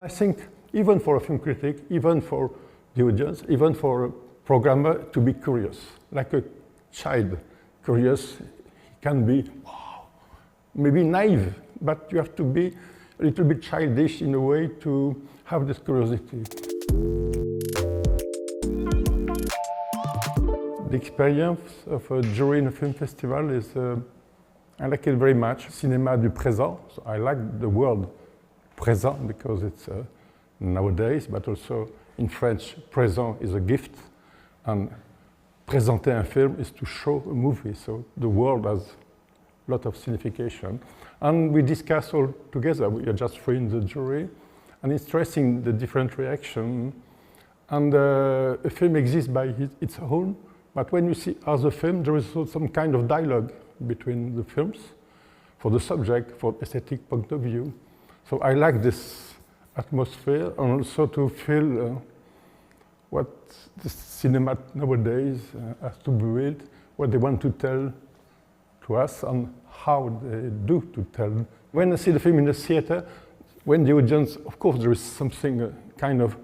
I think even for a film critic, even for the audience, even for a programmer to be curious, like a child curious, he can be, wow, maybe naive, but you have to be a little bit childish in a way to have this curiosity. The experience of a jury in a film festival is, I like it very much. Cinéma du présent, so I like the word présent because it's nowadays, but also in French, présent is a gift, and présenter un film is to show a movie, so the word has a lot of signification. And we discuss all together, we are just three in the jury, and it's interesting the different reaction. And a film exists by its own, but when you see other films, there is also some kind of dialogue between the films for the subject, for aesthetic point of view. So I like this atmosphere, and also to feel what the cinema nowadays has to build, what they want to tell to us, and how they do to tell. When I see the film in the theater, when the audience, of course, there is something kind of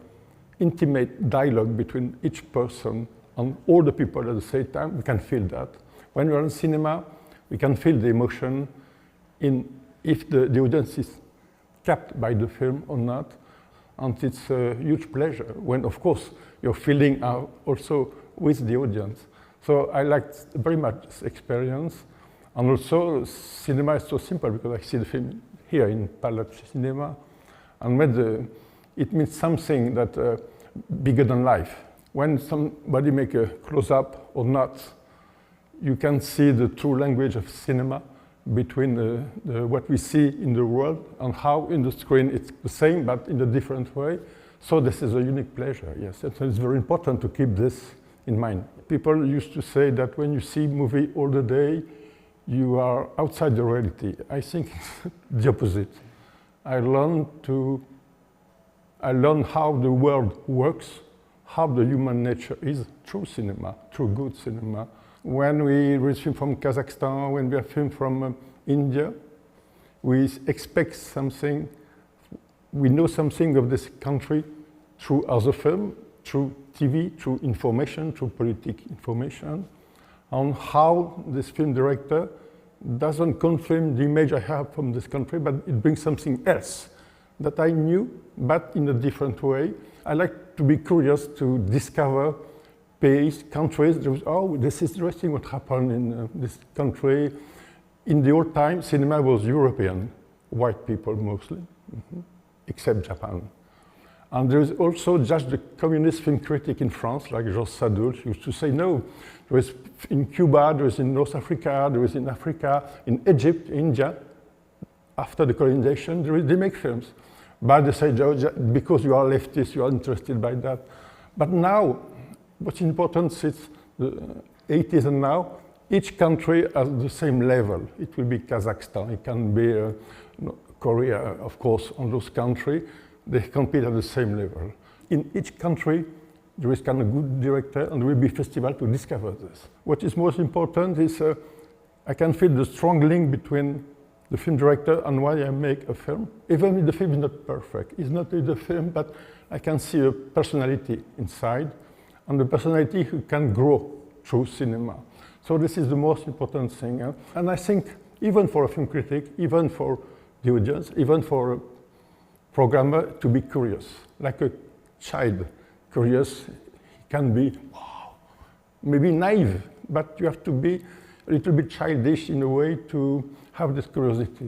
intimate dialogue between each person and all the people at the same time. We can feel that. When we're in cinema, we can feel the emotion in if the audience is captured by the film or not. And it's a huge pleasure when, of course, your feeling are also with the audience. So I liked very much this experience. And also, cinema is so simple because I see the film here in Palazzo Cinema. And when it means something that bigger than life. When somebody make a close-up or not, you can see the true language of cinema between what we see in the world and how in the screen it's the same but in a different way. So this is a unique pleasure, yes. And it's very important to keep this in mind. People used to say that when you see movie all the day, you are outside the reality. I think it's the opposite. I learned how the world works, how the human nature is through cinema, through good cinema. When we read film from Kazakhstan, when we are film from India, we expect something, we know something of this country through other film, through TV, through information, through political information, on how this film director doesn't confirm the image I have from this country, but it brings something else that I knew, but in a different way. I like to be curious to discover pays, countries. There was, oh, this is interesting what happened in this country. In the old time, cinema was European, white people mostly, except Japan. And there is also just the communist film critic in France, like Georges Sadoul, used to say, no, there is in Cuba, there is in North Africa, there is in Africa, in Egypt, India, after the colonization, they make films. But they say, because you are leftist, you are interested by that. But now, what's important since the 80s and now, each country has the same level. It will be Kazakhstan, it can be Korea, of course, on those countries. They compete at the same level. In each country, there is kind of good director, and there will be festival to discover this. What is most important is I can feel the strong link between the film director and why I make a film. Even if the film is not perfect, it's not the film, but I can see a personality inside, and the personality who can grow through cinema. So this is the most important thing. And I think even for a film critic, even for the audience, even for a programmer to be curious, like a child curious, he can be, wow, maybe naive, but you have to be a little bit childish in a way to have this curiosity.